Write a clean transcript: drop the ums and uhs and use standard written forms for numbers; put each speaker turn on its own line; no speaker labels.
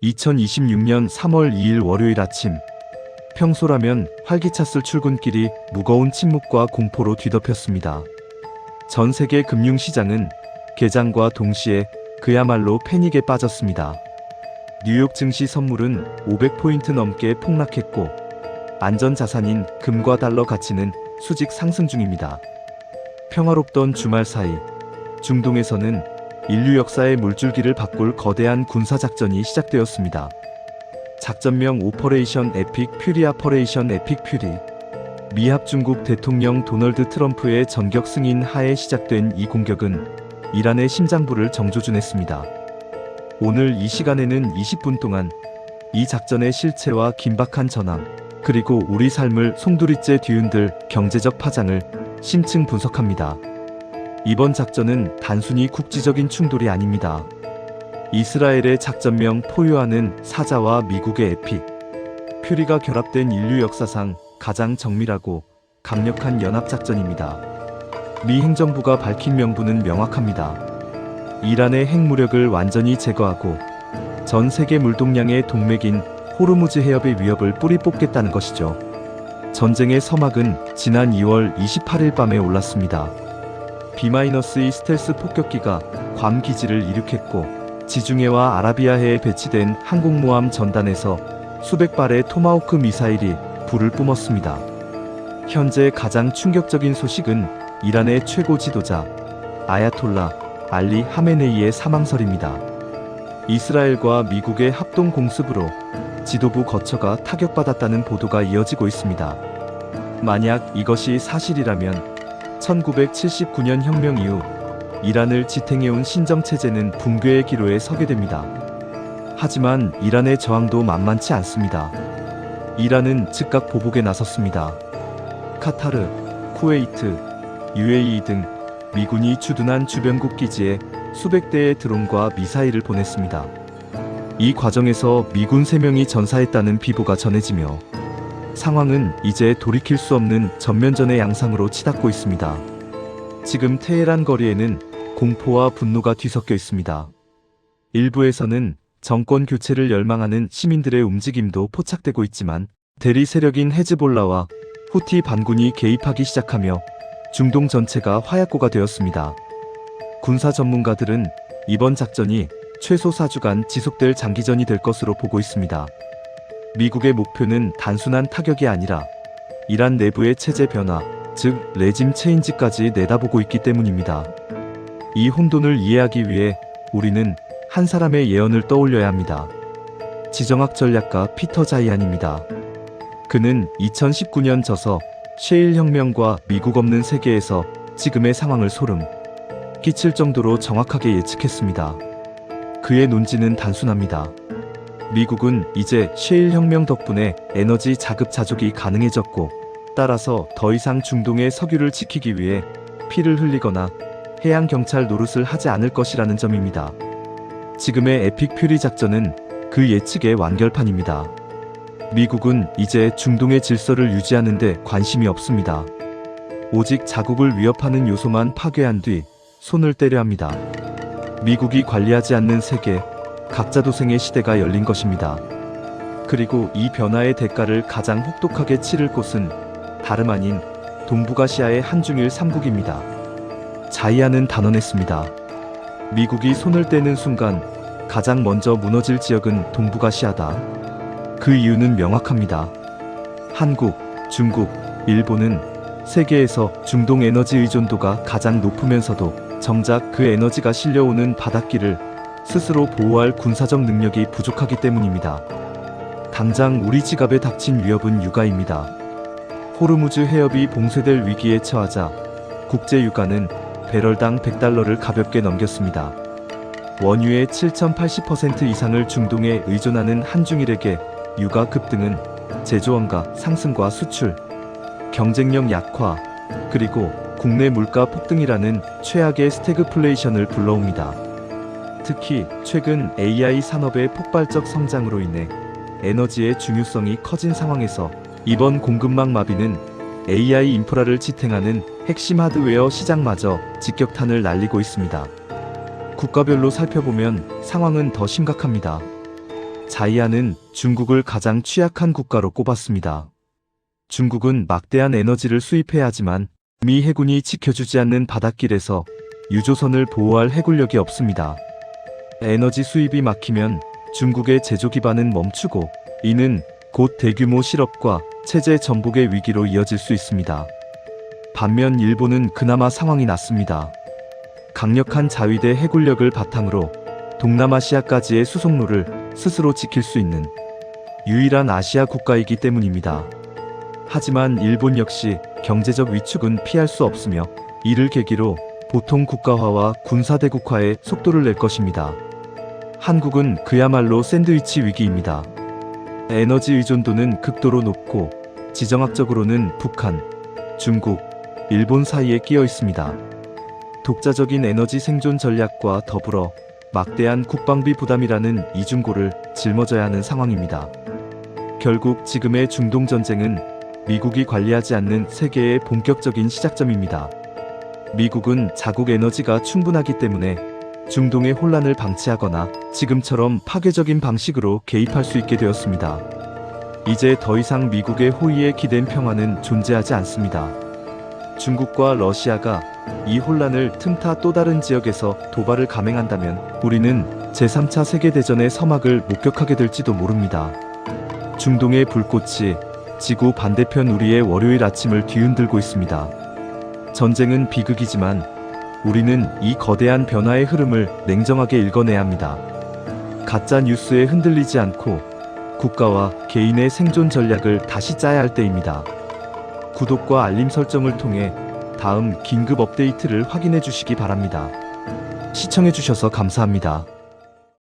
2026년 3월 2일 월요일 아침, 평소라면 활기찼을 출근길이 무거운 침묵과 공포로 뒤덮였습니다. 전 세계 금융시장은 개장과 동시에 그야말로 패닉에 빠졌습니다. 뉴욕 증시 선물은 500포인트 넘게 폭락했고, 안전자산인 금과 달러 가치는 수직 상승 중입니다. 평화롭던 주말 사이, 중동에서는 인류 역사의 물줄기를 바꿀 거대한 군사작전이 시작되었습니다. 작전명 오퍼레이션 에픽 퓨리. 미합 중국 대통령 도널드 트럼프의 전격 승인 하에 시작된 이 공격은 이란의 심장부를 정조준했습니다. 오늘 이 시간에는 20분 동안 이 작전의 실체와 긴박한 전황, 그리고 우리 삶을 송두리째 뒤흔들 경제적 파장을 심층 분석합니다. 이번 작전은 단순히 국지적인 충돌이 아닙니다. 이스라엘의 작전명 포유하는 사자와 미국의 에픽 퓨리가 결합된 인류 역사상 가장 정밀하고 강력한 연합작전입니다. 미 행정부가 밝힌 명분은 명확합니다. 이란의 핵무력을 완전히 제거하고 전 세계 물동량의 동맥인 호르무즈 해협의 위협을 뿌리 뽑겠다는 것이죠. 전쟁의 서막은 지난 2월 28일 밤에 올랐습니다. B-2 스텔스 폭격기가 괌 기지를 이륙했고, 지중해와 아라비아해에 배치된 항공모함 전단에서 수백 발의 토마호크 미사일이 불을 뿜었습니다. 현재 가장 충격적인 소식은 이란의 최고 지도자 아야톨라 알리 하메네이의 사망설입니다. 이스라엘과 미국의 합동 공습으로 지도부 거처가 타격받았다는 보도가 이어지고 있습니다. 만약 이것이 사실이라면 1979년 혁명 이후 이란을 지탱해온 신정체제는 붕괴의 기로에 서게 됩니다. 하지만 이란의 저항도 만만치 않습니다. 이란은 즉각 보복에 나섰습니다. 카타르, 쿠웨이트, UAE 등 미군이 주둔한 주변국 기지에 수백 대의 드론과 미사일을 보냈습니다. 이 과정에서 미군 3명이 전사했다는 비보가 전해지며, 상황은 이제 돌이킬 수 없는 전면전의 양상으로 치닫고 있습니다. 지금 테헤란 거리에는 공포와 분노가 뒤섞여 있습니다. 일부에서는 정권 교체를 열망하는 시민들의 움직임도 포착되고 있지만, 대리 세력인 헤즈볼라와 후티 반군이 개입하기 시작하며 중동 전체가 화약고가 되었습니다. 군사 전문가들은 이번 작전이 최소 4주간 지속될 장기전이 될 것으로 보고 있습니다. 미국의 목표는 단순한 타격이 아니라 이란 내부의 체제 변화, 즉 레짐 체인지까지 내다보고 있기 때문입니다. 이 혼돈을 이해하기 위해 우리는 한 사람의 예언을 떠올려야 합니다. 지정학 전략가 피터 자이안입니다. 그는 2019년 저서 셰일 혁명과 미국 없는 세계에서 지금의 상황을 소름 끼칠 정도로 정확하게 예측했습니다. 그의 논지는 단순합니다. 미국은 이제 셰일 혁명 덕분에 에너지 자급자족이 가능해졌고, 따라서 더 이상 중동의 석유를 지키기 위해 피를 흘리거나 해양 경찰 노릇을 하지 않을 것이라는 점입니다. 지금의 에픽 퓨리 작전은 그 예측의 완결판입니다. 미국은 이제 중동의 질서를 유지하는 데 관심이 없습니다. 오직 자국을 위협하는 요소만 파괴한 뒤 손을 떼려 합니다. 미국이 관리하지 않는 세계, 각자 도생의 시대가 열린 것입니다. 그리고 이 변화의 대가를 가장 혹독하게 치를 곳은 다름 아닌 동북아시아의 한중일 3국입니다. 자이안은 단언했습니다. 미국이 손을 떼는 순간 가장 먼저 무너질 지역은 동북아시아다. 그 이유는 명확합니다. 한국, 중국, 일본은 세계에서 중동 에너지 의존도가 가장 높으면서도 정작 그 에너지가 실려오는 바닷길을 스스로 보호할 군사적 능력이 부족하기 때문입니다. 당장 우리 지갑에 닥친 위협은 유가입니다. 호르무즈 해협이 봉쇄될 위기에 처하자 국제 유가는 배럴당 $100를 가볍게 넘겼습니다. 원유의 7,080% 이상을 중동에 의존하는 한중일에게 유가 급등은 제조원가 상승과 수출, 경쟁력 약화, 그리고 국내 물가 폭등이라는 최악의 스태그플레이션을 불러옵니다. 특히 최근 AI 산업의 폭발적 성장으로 인해 에너지의 중요성이 커진 상황에서 이번 공급망 마비는 AI 인프라를 지탱하는 핵심 하드웨어 시장마저 직격탄을 날리고 있습니다. 국가별로 살펴보면 상황은 더 심각합니다. 자이안은 중국을 가장 취약한 국가로 꼽았습니다. 중국은 막대한 에너지를 수입해야 하지만 미 해군이 지켜주지 않는 바닷길에서 유조선을 보호할 해군력이 없습니다. 에너지 수입이 막히면 중국의 제조 기반은 멈추고 이는 곧 대규모 실업과 체제 전복의 위기로 이어질 수 있습니다. 반면 일본은 그나마 상황이 낫습니다. 강력한 자위대 해군력을 바탕으로 동남아시아까지의 수송로를 스스로 지킬 수 있는 유일한 아시아 국가이기 때문입니다. 하지만 일본 역시 경제적 위축은 피할 수 없으며 이를 계기로 보통 국가화와 군사대국화에 속도를 낼 것입니다. 한국은 그야말로 샌드위치 위기입니다. 에너지 의존도는 극도로 높고 지정학적으로는 북한, 중국, 일본 사이에 끼어 있습니다. 독자적인 에너지 생존 전략과 더불어 막대한 국방비 부담이라는 이중고를 짊어져야 하는 상황입니다. 결국 지금의 중동 전쟁은 미국이 관리하지 않는 세계의 본격적인 시작점입니다. 미국은 자국 에너지가 충분하기 때문에 중동의 혼란을 방치하거나 지금처럼 파괴적인 방식으로 개입할 수 있게 되었습니다. 이제 더 이상 미국의 호의에 기댄 평화는 존재하지 않습니다. 중국과 러시아가 이 혼란을 틈타 또 다른 지역에서 도발을 감행한다면 우리는 제3차 세계대전의 서막을 목격하게 될지도 모릅니다. 중동의 불꽃이 지구 반대편 우리의 월요일 아침을 뒤흔들고 있습니다. 전쟁은 비극이지만 우리는 이 거대한 변화의 흐름을 냉정하게 읽어내야 합니다. 가짜 뉴스에 흔들리지 않고 국가와 개인의 생존 전략을 다시 짜야 할 때입니다. 구독과 알림 설정을 통해 다음 긴급 업데이트를 확인해 주시기 바랍니다. 시청해 주셔서 감사합니다.